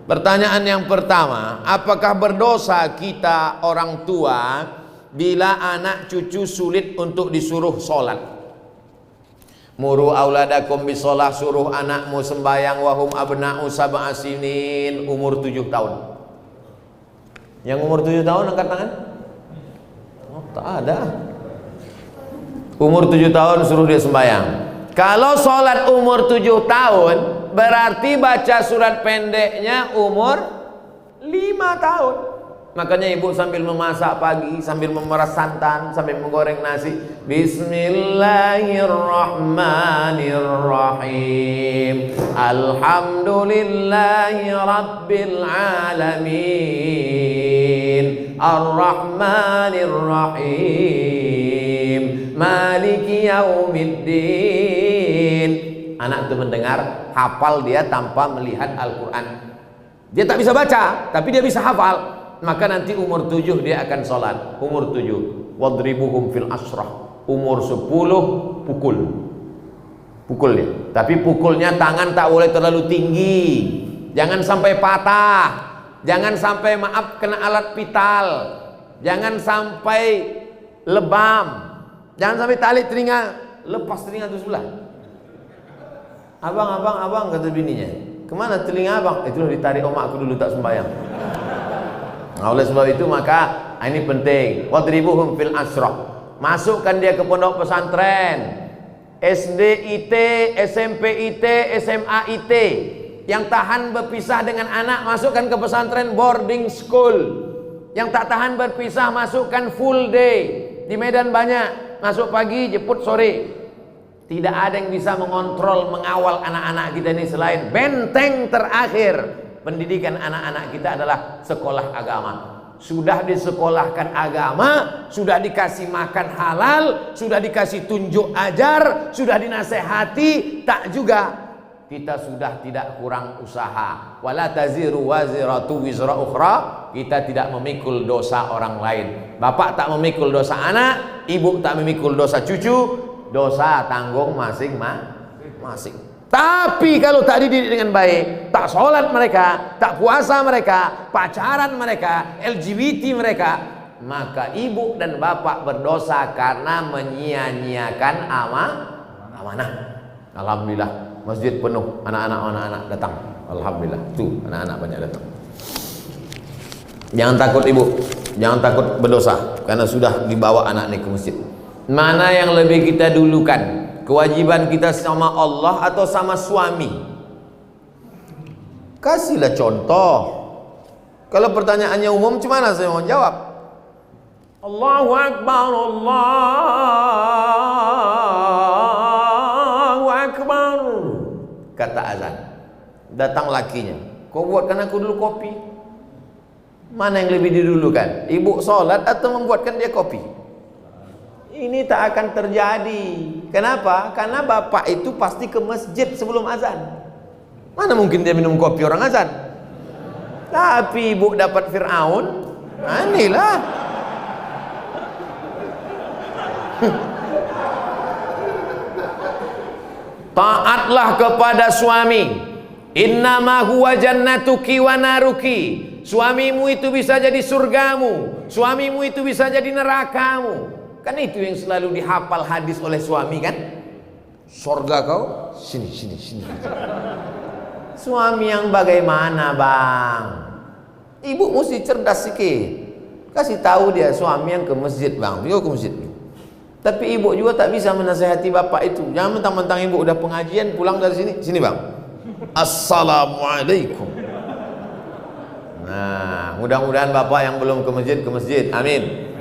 Pertanyaan yang pertama, apakah berdosa kita orang tua bila anak cucu sulit untuk disuruh sholat? Muru auladakum bisolah, suruh anakmu sembahyang wahum abna'u sab'a sinin, umur 7 tahun. Yang umur 7 tahun angkat tangan? Oh, tak ada. Umur 7 tahun suruh dia sembahyang. Kalau sholat umur 7 tahun, berarti baca surat pendeknya umur 5 tahun. Makanya ibu sambil memasak pagi, sambil memeras santan, sambil menggoreng nasi, Bismillahirrahmanirrahim, Alhamdulillahi Rabbil Alamin, Ar-Rahmanirrahim, Maliki Yaumiddin. Anak itu mendengar, hafal dia tanpa melihat Al-Quran. Dia tak bisa baca, tapi dia bisa hafal. Maka nanti umur 7 dia akan sholat. Umur 7, wadribuhum fil asrah. Umur 10 pukul. Pukul dia. Tapi pukulnya tangan tak boleh terlalu tinggi. Jangan sampai patah. Jangan sampai maaf kena alat vital. Jangan sampai lebam. Jangan sampai tali telinga, lepas telinga itu sebelah. Abang, kata bininya, kemana telinga abang? Itulah ditarik omakku dulu tak sembahyang. Nah, oleh sebab itu maka ini penting. Wadribuhum fil asrah. Masukkan dia ke pondok pesantren, SD IT, SMP IT, SMA IT. Yang tahan berpisah dengan anak, masukkan ke pesantren boarding school. Yang tak tahan berpisah, masukkan full day. Di Medan banyak, masuk pagi, jemput sore. Tidak ada yang bisa mengontrol, mengawal anak-anak kita ini selain benteng terakhir pendidikan anak-anak kita adalah sekolah agama. Sudah disekolahkan agama, sudah dikasih makan halal, sudah dikasih tunjuk ajar, sudah dinasehati, tak juga kita sudah tidak kurang usaha. Wala taziru waziratu wizra ukhra. Kita tidak memikul dosa orang lain. Bapak tak memikul dosa anak, ibu tak memikul dosa cucu, dosa tanggung masing-masing. Tapi kalau tak dididik dengan baik, tak sholat mereka, tak puasa mereka, pacaran mereka, LGBT mereka, maka ibu dan bapak berdosa karena menyia-nyiakan amanah. Alhamdulillah, masjid penuh, anak-anak datang. Alhamdulillah, tuh anak-anak banyak datang. Jangan takut ibu, jangan takut berdosa karena sudah dibawa anak ini ke masjid. Mana yang lebih kita dulukan? Kewajiban kita sama Allah atau sama suami? Kasihlah contoh. Kalau pertanyaannya umum, gimana saya mau jawab? Allahu Akbar, Allahu Akbar, kata azan. Datang lakinya, kau buatkan aku dulu kopi. Mana yang lebih didulukan? Ibu sholat atau membuatkan dia kopi? Ini tak akan terjadi. Kenapa? Karena bapak itu pasti ke masjid sebelum azan. Mana mungkin dia minum kopi orang azan? Tapi ibu dapat Fir'aun, inilah. Taatlah kepada suami. Innama huwa jannatuki wa naruki. Suamimu itu bisa jadi surgamu, suamimu itu bisa jadi nerakamu. Kan itu yang selalu dihafal hadis oleh suami kan? Surga kau, sini. Suami yang bagaimana bang? Ibu mesti cerdas sikit. Kasih tahu dia suami yang ke masjid bang, dia ke masjid. Tapi ibu juga tak bisa menasihati bapak itu. Jangan mentang-mentang ibu udah pengajian pulang dari sini bang. Assalamualaikum. Nah, mudah-mudahan bapak yang belum ke masjid, amin.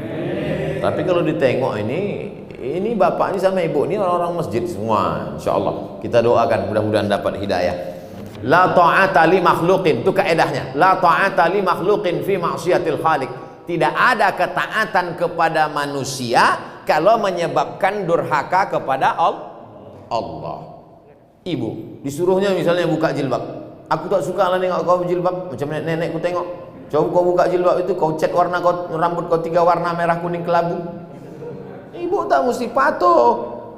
Tapi kalau ditengok ini bapak ini sama ibu ini orang-orang masjid semua, insyaallah. Kita doakan mudah-mudahan dapat hidayah. La ta'ata li makhluqin, itu kaedahnya. La ta'ata li makhluqin fi ma'siyatil khaliq. Tidak ada ketaatan kepada manusia kalau menyebabkan durhaka kepada Allah. Ibu disuruhnya misalnya buka jilbab. Aku tak suka lah nengok kau berjilbab, macam nenekku tengok. Coba kau buka jilbab itu, kau cat warna rambut kau 3 warna, merah, kuning, kelabu. Ibu tak mesti patuh,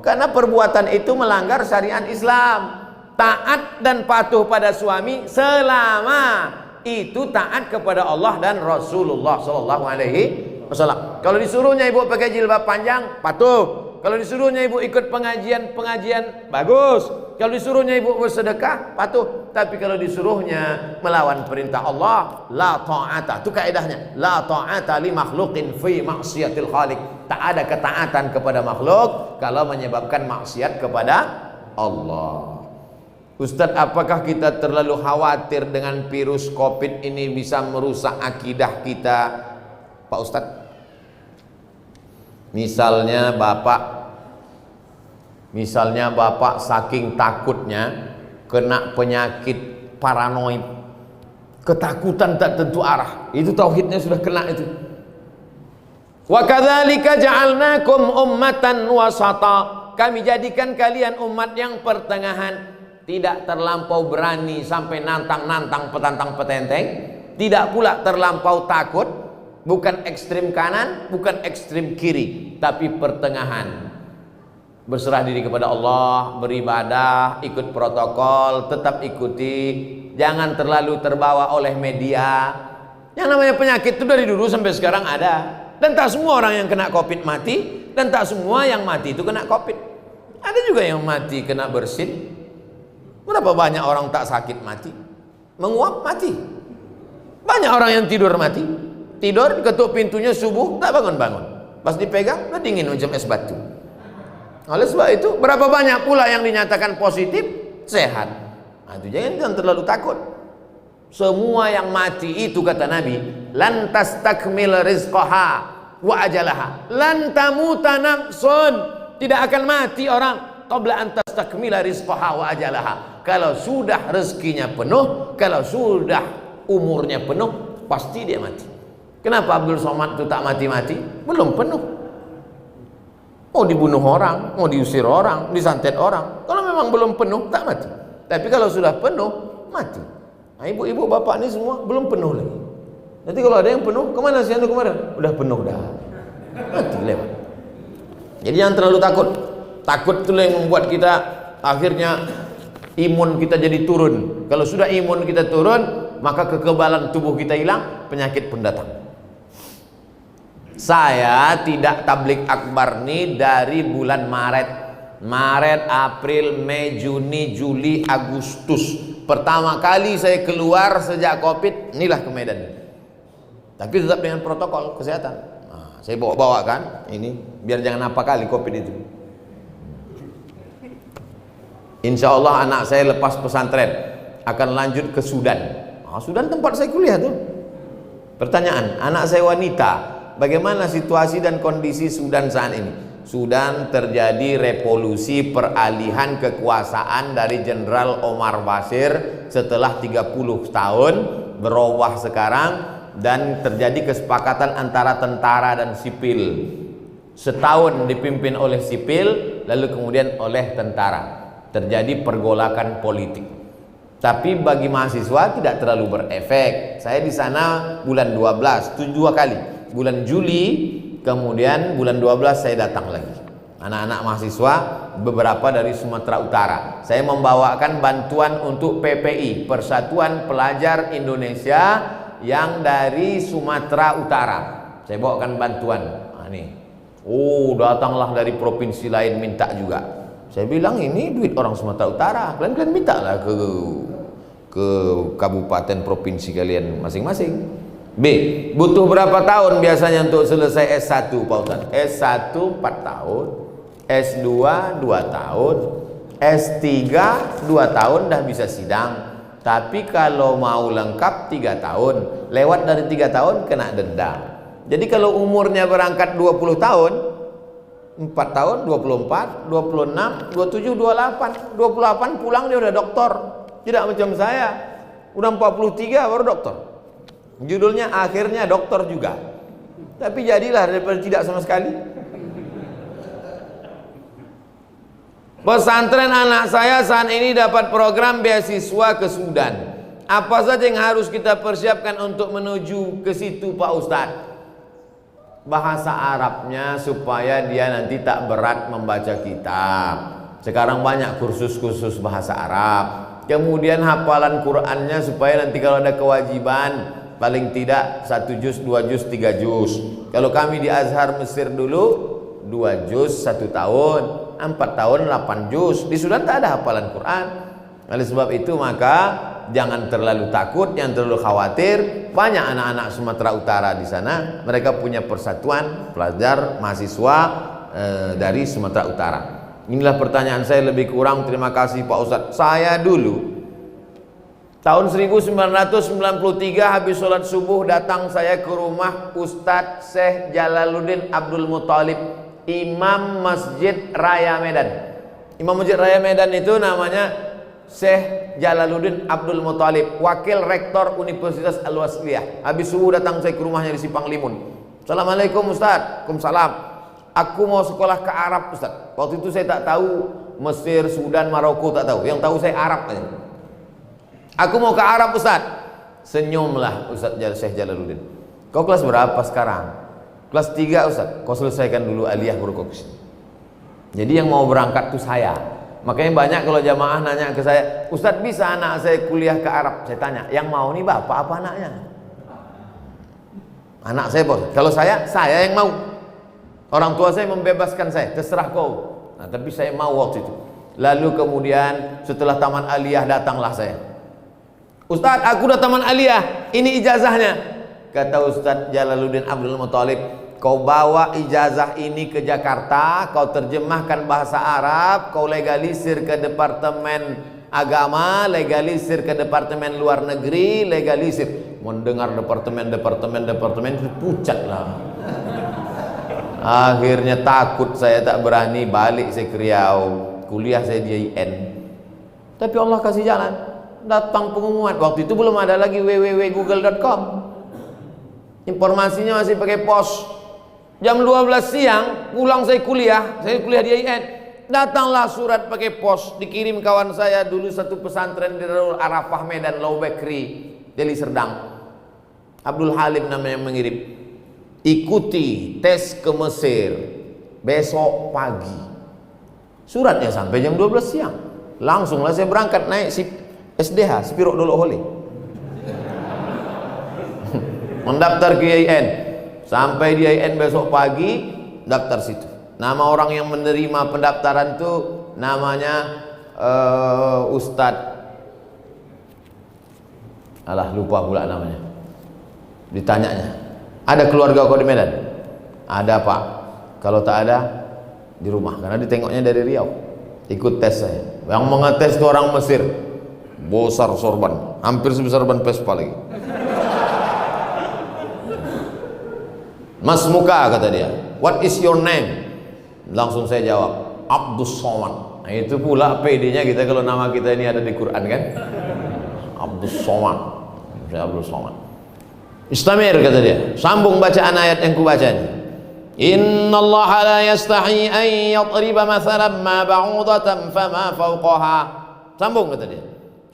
karena perbuatan itu melanggar syariat Islam. Taat dan patuh pada suami selama itu taat kepada Allah dan Rasulullah Sallallahu Alaihi Wasallam. Kalau disuruhnya ibu pakai jilbab panjang, patuh. Kalau disuruhnya ibu ikut pengajian, bagus. Kalau disuruhnya ibu bersedekah, patuh. Tapi kalau disuruhnya melawan perintah Allah, la ta'ata. Itu kaidahnya, la ta'ata li makhluqin fi maksiatil khaliq. Tak ada ketaatan kepada makhluk kalau menyebabkan maksiat kepada Allah. Ustadz, apakah kita terlalu khawatir dengan virus COVID ini bisa merusak akidah kita, Pak Ustadz? Misalnya bapak saking takutnya kena penyakit paranoid, ketakutan tak tentu arah, itu tauhidnya sudah kena itu. Wa kadzalika ja'alnakum ummatan wasata, kami jadikan kalian umat yang pertengahan, tidak terlampau berani sampai nantang-nantang petantang petenteng, tidak pula terlampau takut, bukan ekstrim kanan, bukan ekstrim kiri, tapi pertengahan. Berserah diri kepada Allah, beribadah, ikut protokol, tetap ikuti, jangan terlalu terbawa oleh media. Yang namanya penyakit itu dari dulu sampai sekarang ada, dan tak semua orang yang kena COVID mati, dan tak semua yang mati itu kena COVID. Ada juga yang mati kena bersin. Berapa banyak orang tak sakit mati, menguap mati. Banyak orang yang tidur mati, tidur ketuk pintunya subuh tak bangun-bangun, pas dipegang udah dingin macam es batu. Oleh sebab itu berapa banyak pula yang dinyatakan positif sehat. Nah, itu jangan terlalu takut. Semua yang mati itu kata Nabi, lan tastakmil rizqaha wa ajalaha, lan tamuta nafsun, tidak akan mati orang qabla an tastakmila rizqaha wa ajalaha. Kalau sudah rezekinya penuh, kalau sudah umurnya penuh, pasti dia mati. Kenapa Abdul Somad itu tak mati-mati? Belum penuh. Mau dibunuh orang, mau diusir orang, disantet orang. Kalau memang belum penuh, tak mati. Tapi kalau sudah penuh, mati. Nah, ibu-ibu, bapak ini semua belum penuh lagi. Nanti kalau ada yang penuh, kemana sih anda kemarin? Udah penuh dah, mati lewat. Jadi jangan terlalu takut. Takut itu yang membuat kita akhirnya imun kita jadi turun. Kalau sudah imun kita turun, maka kekebalan tubuh kita hilang, penyakit pun datang. Saya tidak tablik akbar nih dari bulan Maret, April, Mei, Juni, Juli, Agustus. Pertama kali saya keluar sejak COVID, inilah ke Medan. Tapi tetap dengan protokol kesehatan. Nah, saya bawa-bawakan ini biar jangan apa kali COVID itu. Insya Allah anak saya lepas pesantren akan lanjut ke Sudan. Nah, Sudan tempat saya kuliah tuh. Pertanyaan, anak saya wanita, bagaimana situasi dan kondisi Sudan saat ini? Sudan terjadi revolusi peralihan kekuasaan dari Jenderal Omar Bashir setelah 30 tahun berubah sekarang, dan terjadi kesepakatan antara tentara dan sipil. Setahun dipimpin oleh sipil, lalu kemudian oleh tentara. Terjadi pergolakan politik. Tapi bagi mahasiswa tidak terlalu berefek. Saya di sana bulan 12, 2 kali. Bulan Juli, kemudian bulan 12 saya datang lagi. Anak-anak mahasiswa beberapa dari Sumatera Utara. Saya membawakan bantuan untuk PPI, Persatuan Pelajar Indonesia yang dari Sumatera Utara. Saya bawakan bantuan. Nah, nih. Oh, datanglah dari provinsi lain minta juga. Saya bilang ini duit orang Sumatera Utara, kalian mintalah ke kabupaten provinsi kalian masing-masing. B, butuh berapa tahun biasanya untuk selesai S1 Pak Ustaz? S1 4 tahun, S2 2 tahun, S3 2 tahun dah bisa sidang. Tapi kalau mau lengkap 3 tahun, lewat dari 3 tahun kena denda. Jadi kalau umurnya berangkat 20 tahun, 4 tahun, 24, 26, 27, 28 28 pulang dia udah doktor. Tidak macam saya, udah 43 baru doktor. Judulnya akhirnya doktor juga. Tapi jadilah daripada tidak sama sekali. Pesantren anak saya saat ini dapat program beasiswa ke Sudan. Apa saja yang harus kita persiapkan untuk menuju ke situ Pak Ustadz? Bahasa Arabnya supaya dia nanti tak berat membaca kitab. Sekarang banyak kursus-kursus bahasa Arab. Kemudian hafalan Qur'annya supaya nanti kalau ada kewajiban paling tidak 1 juz, 2 juz, 3 juz. Kalau kami di Azhar Mesir dulu 2 juz 1 tahun, 4 tahun 8 juz. Di Sudan tak ada hafalan Quran. Oleh sebab itu maka jangan terlalu takut, jangan terlalu khawatir. Banyak anak-anak Sumatera Utara di sana, mereka punya persatuan pelajar mahasiswa dari Sumatera Utara. Inilah pertanyaan saya lebih kurang. Terima kasih Pak Ustadz. Saya dulu tahun 1993 habis sholat subuh datang saya ke rumah Ustadz Syekh Jalaluddin Abdul Muthalib, Imam Masjid Raya Medan. Imam Masjid Raya Medan itu namanya Syekh Jalaluddin Abdul Muthalib, wakil rektor Universitas Al-Wasliyah. Habis subuh datang saya ke rumahnya di Simpang Limun. Assalamualaikum Ustaz. Waalaikumsalam. Aku mau sekolah ke Arab Ustaz. Waktu itu saya tak tahu Mesir, Sudan, Maroko, tak tahu. Yang tahu saya Arab aja. Aku mau ke Arab Ustaz. Senyumlah Ustaz Syekh Jalaluddin. Kau kelas berapa sekarang? Kelas 3 Ustaz. Kau selesaikan dulu aliyah baru kau kesini. Jadi yang mau berangkat itu saya. Makanya banyak kalau jamaah nanya ke saya, Ustaz bisa anak saya kuliah ke Arab? Saya tanya, yang mau nih bapak apa anaknya? Anak saya bos. Kalau saya yang mau. Orang tua saya membebaskan saya, terserah kau. Nah, tapi saya mau waktu itu. Lalu kemudian setelah taman aliyah datanglah saya. Ustaz, aku udah taman aliyah, ini ijazahnya. Kata Ustaz Jalaluddin Abdul Muthalib, kau bawa ijazah ini ke Jakarta, kau terjemahkan bahasa Arab, kau legalisir ke Departemen Agama, legalisir ke Departemen Luar Negeri, legalisir. Mendengar departemen itu pucat lah. Akhirnya takut saya, tak berani balik saya ke Riau. Kuliah saya di IN. Tapi Allah kasih jalan. Datang pengumuman. Waktu itu belum ada lagi www.google.com. Informasinya masih pakai pos. Jam 12 siang pulang saya kuliah di IN. Datanglah surat pakai pos, dikirim kawan saya dulu satu pesantren di Darul Arafah Medan, Lau Bekri, Deli Serdang. Abdul Halim namanya yang mengirim. Ikuti tes ke Mesir besok pagi. Suratnya sampai jam 12 siang. Langsunglah saya berangkat naik SDH, Spiro Dolo Hole. Mendaftar ke IAIN. Sampai di IAIN besok pagi, daftar situ. Nama orang yang menerima pendaftaran itu namanya Ustadz. Alah, lupa pula namanya. Ditanyanya, ada keluarga kau di Medan? Ada Pak. Kalau tak ada, di rumah. Karena ditengoknya dari Riau. Ikut tes saya. Yang mengetes itu orang Mesir. Besar sorban, hampir sebesar ban Vespa lagi. Mas Muka kata dia, what is your name? Langsung saya jawab, Abdus Somad. Nah, itu pula PD-nya kita kalau nama kita ini ada di Quran kan. Abdus Somad. Saya Abdus Somad. Istamir kata dia, sambung bacaan ayat yang kubaca ini. Innallaha la yastahi an yadriba mathalan ma ba'udatan fama fawqaha. Sambung kata dia.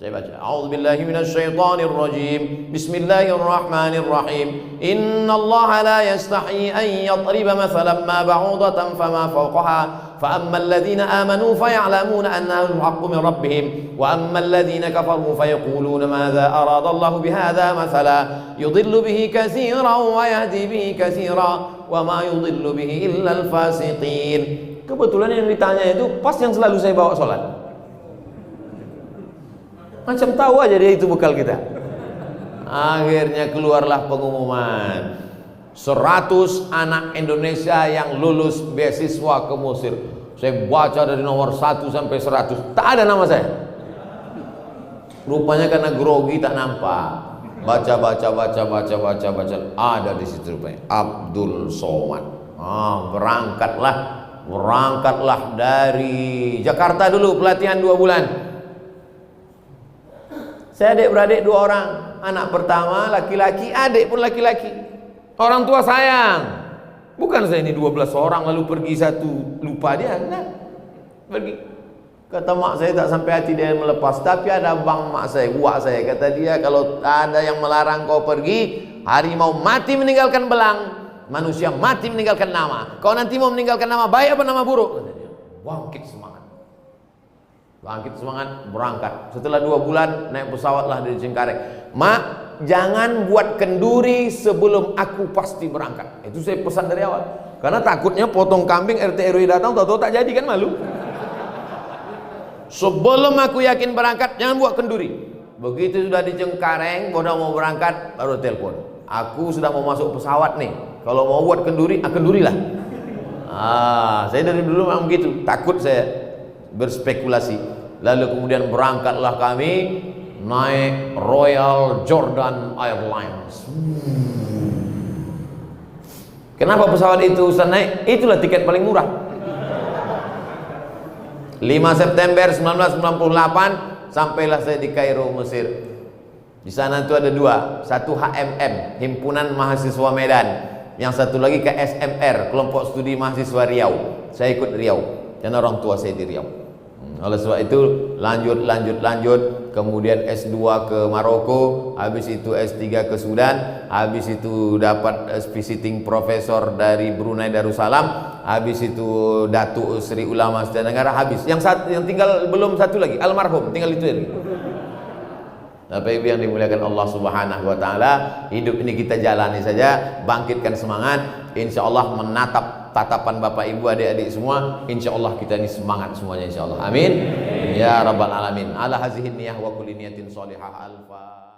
Saya baca, a'udzubillahi minasyaitonir rajim. Bismillahirrahmanirrahim. Innallaha la yastahi an yadriba mathalan ma ba'udatan fama fawqaha. فأما الذين آمنوا فيعلمون أنه الحق من ربهم وأما الذين كفروا فيقولون ماذا أراد الله بهذا مثلا يضل به كثيرا ويهدي به كثيرا وما يضل به إلا الفاسقين. Kebetulan yang ditanya itu pas yang selalu saya bawa sholat. Macam tahu aja dia itu bekal kita. Akhirnya keluarlah pengumuman 100 anak Indonesia yang lulus beasiswa ke Mesir. Saya baca dari nomor 1 sampai 100, tak ada nama saya. Rupanya karena grogi tak nampak. Baca, ada di situ rupanya Abdul Somad. Berangkatlah dari Jakarta dulu pelatihan 2 bulan. Saya adik-beradik 2 orang. Anak pertama laki-laki, adik pun laki-laki. Orang tua sayang. Bukan saya ini 12 orang lalu pergi satu lupa dia. Nah, pergi. Kata mak saya tak sampai hati dia melepas. Tapi ada bang mak saya, uak saya, kata dia, kalau ada yang melarang kau pergi, harimau mati meninggalkan belang, manusia mati meninggalkan nama. Kau nanti mau meninggalkan nama baik apa nama buruk? Kata dia. Bangkit semangat. Bangkit semangat, berangkat. Setelah 2 bulan naik pesawatlah dari Cengkareng. Mak, jangan buat kenduri sebelum aku pasti berangkat. Itu saya pesan dari awal. Karena takutnya potong kambing RT RW datang, tahu-tahu tak jadi, kan malu. Sebelum aku yakin berangkat, jangan buat kenduri. Begitu sudah di Cengkareng, udah mau berangkat, baru telepon. Aku sudah mau masuk pesawat nih. Kalau mau buat kenduri, kendurilah. Saya dari dulu memang begitu. Takut saya berspekulasi. Lalu kemudian berangkatlah kami naik Royal Jordan Airlines. Kenapa pesawat itu Ustaz naik? Itulah tiket paling murah. 5 September 1998 sampailah saya di Kairo, Mesir. Di sana itu ada 2, satu HMM, Himpunan Mahasiswa Medan, yang satu lagi KSMR, Kelompok Studi Mahasiswa Riau. Saya ikut Riau, dan orang tua saya di Riau. Oleh sebab itu lanjut, kemudian S2 ke Maroko, habis itu S3 ke Sudan, habis itu dapat visiting profesor dari Brunei Darussalam, habis itu Datuk Seri Ulama Setenggara, habis. Yang tinggal belum satu lagi, almarhum, tinggal itu lagi. Bapak Ibu yang dimuliakan Allah Subhanahu wa taala, hidup ini kita jalani saja, bangkitkan semangat, insyaallah menatap tatapan Bapak Ibu, adik-adik semua, insyaallah kita ini semangat semuanya insyaallah. Amin. Ya rabbal alamin. Ala hazihi niyah wa kulli niyatin shalihah. Alfa